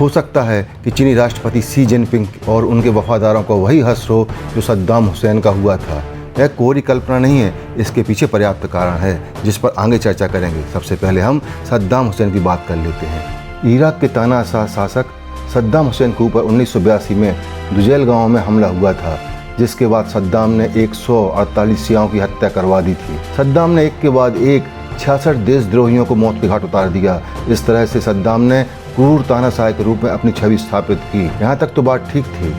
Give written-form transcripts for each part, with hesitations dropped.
हो सकता है कि चीनी राष्ट्रपति शी जिनपिंग और उनके वफादारों को वही हश्र हो जो सद्दाम हुसैन का हुआ था। यह कोरी कल्पना नहीं है, इसके पीछे पर्याप्त कारण है जिस पर आगे चर्चा करेंगे। सबसे पहले हम सद्दाम हुसैन की बात कर लेते हैं। इराक के तानाशाह शासक सद्दाम हुसैन के ऊपर 1982 में दुजैल गांव में हमला हुआ था, जिसके बाद सद्दाम ने 148 शियाओं की हत्या करवा दी थी। सद्दाम ने एक के बाद एक 66 देशद्रोहियों को मौत के घाट उतार दिया। इस तरह से सद्दाम ने क्रूर तानाशाह के रूप में अपनी छवि स्थापित की। यहाँ तक तो बात ठीक थी।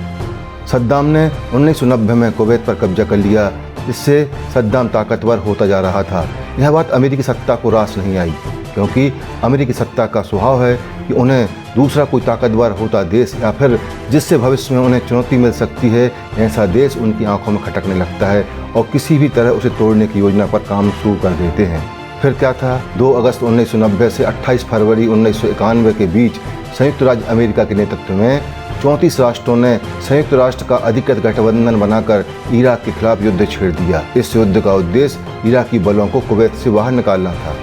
सद्दाम ने 1990 में कुवैत पर कब्जा कर लिया, इससे सद्दाम ताकतवर होता जा रहा था। यह बात अमेरिकी सत्ता को रास नहीं आई, क्योंकि अमेरिकी सत्ता का स्वभाव है कि उन्हें दूसरा कोई ताकतवर होता देश या फिर जिससे भविष्य में उन्हें चुनौती मिल सकती है, ऐसा देश उनकी आंखों में खटकने लगता है और किसी भी तरह उसे तोड़ने की योजना पर काम शुरू कर देते हैं। फिर क्या था? 2 अगस्त 1990 से 28 फरवरी 1991 के बीच संयुक्त राज्य अमेरिका के नेतृत्व में 34 राष्ट्रों ने संयुक्त राष्ट्र का अधिकृत गठबंधन बनाकर इराक के खिलाफ युद्ध छेड़ दिया। इस युद्ध का उद्देश्य इराकी बलों को कुवैत से बाहर निकालना था।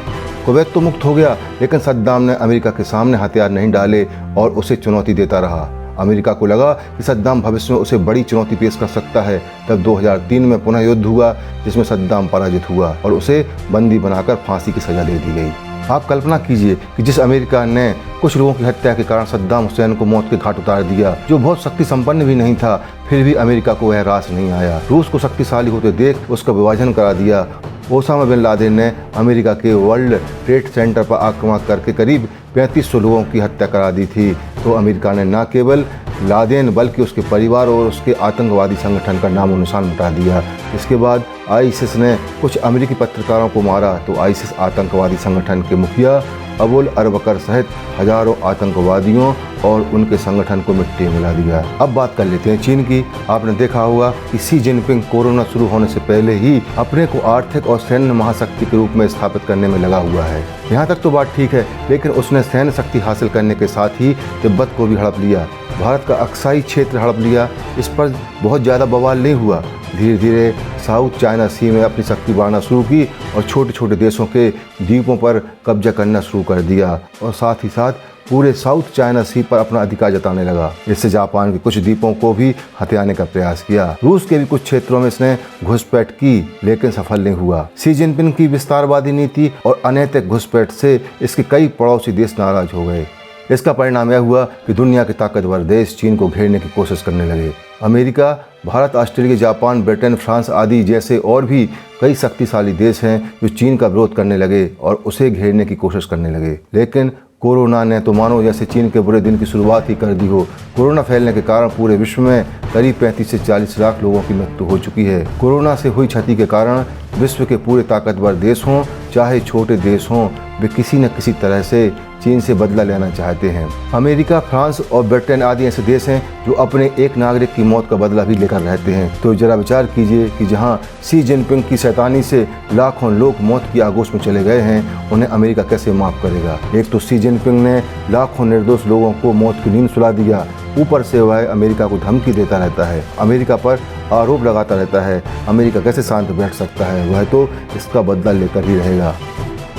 कुवैत तो मुक्त हो गया, लेकिन सद्दाम ने अमेरिका के सामने हथियार नहीं डाले और उसे चुनौती देता रहा। अमेरिका को लगा कि सद्दाम भविष्य में उसे बड़ी चुनौती पेश कर सकता है। तब 2003 में पुनः युद्ध हुआ, जिसमें सद्दाम पराजित हुआ और उसे बंदी बनाकर फांसी की सजा दे दी गई। आप कल्पना कीजिए कि जिस अमेरिका ने कुछ लोगों की हत्या के कारण सद्दाम हुसैन को मौत के घाट उतार दिया, जो बहुत शक्ति संपन्न भी नहीं था, फिर भी अमेरिका को वह रास नहीं आया। रूस को शक्तिशाली होते देख उसका विभाजन करा दिया। ओसामा बिन लादेन ने अमेरिका के वर्ल्ड ट्रेड सेंटर पर आक्रमण करके करीब 3500 लोगों की हत्या करा दी थी। तो अमेरिका ने न केवल लादेन बल्कि उसके परिवार और उसके आतंकवादी संगठन का नामो निशान मिटा दिया। इसके बाद आईसिस ने कुछ अमेरिकी पत्रकारों को मारा, तो आईसिस आतंकवादी संगठन के मुखिया अबुल अरबकर सहित हजारों आतंकवादियों और उनके संगठन को मिट्टी मिला दिया। अब बात कर लेते हैं चीन की। आपने देखा होगा कि शी जिनपिंग कोरोना शुरू होने से पहले ही अपने को आर्थिक और सैन्य महाशक्ति के रूप में स्थापित करने में लगा हुआ है। यहाँ तक तो बात ठीक है, लेकिन उसने सैन्य शक्ति हासिल करने के साथ ही तिब्बत को भी हड़प लिया, भारत का अक्साई क्षेत्र हड़प लिया। इस पर बहुत ज़्यादा बवाल नहीं हुआ। धीरे धीरे साउथ चाइना सी में अपनी शक्ति बढ़ाना शुरू की और छोटे छोटे देशों के द्वीपों पर कब्जा करना शुरू कर दिया और साथ ही साथ पूरे साउथ चाइना सी पर अपना अधिकार जताने लगा। इससे जापान के कुछ द्वीपों को भी हथियाने का प्रयास किया। रूस के भी कुछ क्षेत्रों में इसने घुसपैठ की, लेकिन सफल नहीं हुआ। शी जिनपिंग की विस्तारवादी नीति और अनैतिक घुसपैठ से इसके कई पड़ोसी देश नाराज हो गए। इसका परिणाम यह हुआ कि दुनिया के ताकतवर देश चीन को घेरने की कोशिश करने लगे। America, Bharat, Australia, Japan, Britain, France आदि जैसे और भी कई शक्तिशाली देश हैं जो चीन का विरोध करने लगे और उसे घेरने की कोशिश करने लगे। लेकिन कोरोना ने तो मानो जैसे चीन के बुरे दिन की शुरुआत ही कर दी हो। कोरोना फैलने के कारण पूरे विश्व में करीब 35 से 40 लाख लोगों की मृत्यु हो चुकी है। कोरोना से हुई क्षति के कारण विश्व के पूरे ताकतवर देश हों चाहे छोटे देश हों, वे किसी न किसी तरह से चीन से बदला लेना चाहते हैं। अमेरिका, फ्रांस और ब्रिटेन आदि ऐसे देश हैं जो अपने एक नागरिक की मौत का बदला भी लेकर रहते हैं। तो जरा विचार कीजिए कि जहां शी जिनपिंग की शैतानी से लाखों लोग मौत की आगोश में चले गए हैं, उन्हें अमेरिका कैसे माफ़ करेगा। एक तो शी जिनपिंग ने लाखों निर्दोष लोगों को मौत की नींद सुला दिया, ऊपर से वह अमेरिका को धमकी देता रहता है, अमेरिका पर आरोप लगाता रहता है। अमेरिका कैसे शांत बैठ सकता है? वह तो इसका बदला लेकर ही रहेगा।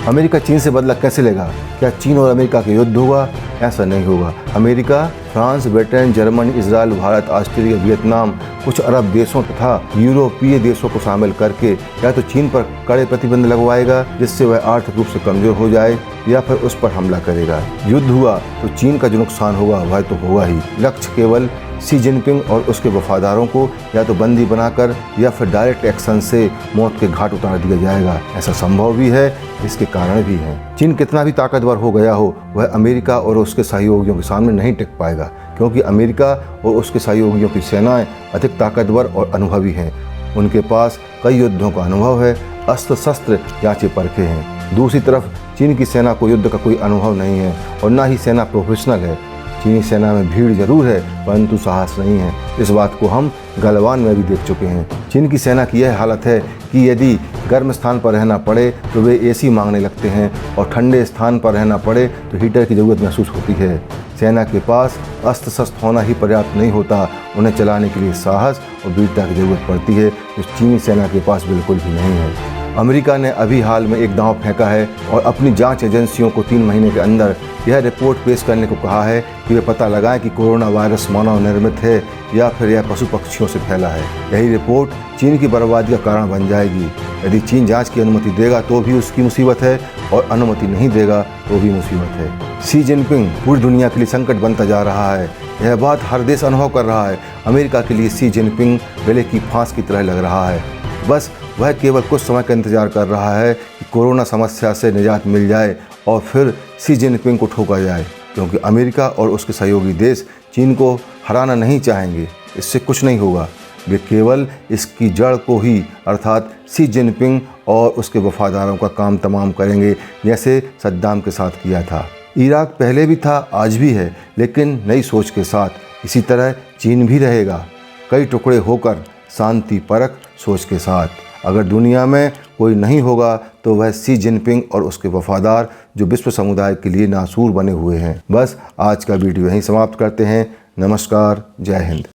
अमेरिका चीन से बदला कैसे लेगा? क्या चीन और अमेरिका का युद्ध होगा? ऐसा नहीं होगा। America France, Britain, Germany, Israel, Bharat, Australia, Vietnam, कुछ अरब देशों तथा यूरोपीय देशों को शामिल करके या तो चीन पर कड़े प्रतिबंध लगवाएगा जिससे वह आर्थिक रूप से कमजोर हो जाए, या फिर उस पर हमला करेगा। युद्ध हुआ तो चीन का जो नुकसान होगा वह तो होगा ही। लक्ष्य केवल शी जिनपिंग और उसके वफादारों को या तो बंदी बनाकर या फिर डायरेक्ट एक्शन से मौत के घाट उतार दिया जाएगा। ऐसा संभव भी है, इसके कारण भी हैं। चीन कितना भी ताकतवर हो गया हो, वह अमेरिका और उसके सहयोगियों के सामने नहीं टिक पाएगा, क्योंकि अमेरिका और उसके सहयोगियों की सेनाएं अधिक ताकतवर और अनुभवी हैं। उनके पास कई युद्धों का अनुभव है, अस्त्र शस्त्र जांचे परखे हैं। दूसरी तरफ चीन की सेना को युद्ध का कोई अनुभव नहीं है और न ही सेना प्रोफेशनल है। चीनी सेना में भीड़ जरूर है, परंतु साहस नहीं है। इस बात को हम गलवान में भी देख चुके हैं। चीन की सेना की यह हालत है कि यदि गर्म स्थान पर रहना पड़े तो वे एसी मांगने लगते हैं और ठंडे स्थान पर रहना पड़े तो हीटर की ज़रूरत महसूस होती है। सेना के पास अस्त्र शस्त्र होना ही पर्याप्त नहीं होता, उन्हें चलाने के लिए साहस और वीरता की ज़रूरत पड़ती है, जो चीनी सेना के पास बिल्कुल भी नहीं है। अमेरिका ने अभी हाल में एक दांव फेंका है और अपनी जांच एजेंसियों को 3 महीने के अंदर यह रिपोर्ट पेश करने को कहा है कि वे पता लगाएं कि कोरोना वायरस मानव निर्मित है या फिर यह पशु पक्षियों से फैला है। यही रिपोर्ट चीन की बर्बादी का कारण बन जाएगी। यदि चीन जांच की अनुमति देगा तो भी उसकी मुसीबत है और अनुमति नहीं देगा तो भी मुसीबत है। शी जिनपिंग पूरी दुनिया के लिए संकट बनता जा रहा है। यह बात हर देश अनुभव कर रहा है। अमेरिका के लिए शी जिनपिंग गले की फांस की तरह लग रहा है। बस वह केवल कुछ समय का इंतजार कर रहा है कि कोरोना समस्या से निजात मिल जाए और फिर शी जिनपिंग को ठोका जाए, क्योंकि अमेरिका और उसके सहयोगी देश चीन को हराना नहीं चाहेंगे। इससे कुछ नहीं होगा, वे केवल इसकी जड़ को ही अर्थात शी जिनपिंग और उसके वफादारों का काम तमाम करेंगे, जैसे सद्दाम के साथ किया था। इराक पहले भी था, आज भी है, लेकिन नई सोच के साथ। इसी तरह चीन भी रहेगा, कई टुकड़े होकर, शांति परक सोच के साथ। अगर दुनिया में कोई नहीं होगा तो वह शी जिनपिंग और उसके वफादार जो विश्व समुदाय के लिए नासूर बने हुए हैं। बस आज का वीडियो यहीं समाप्त करते हैं। नमस्कार, जय हिंद।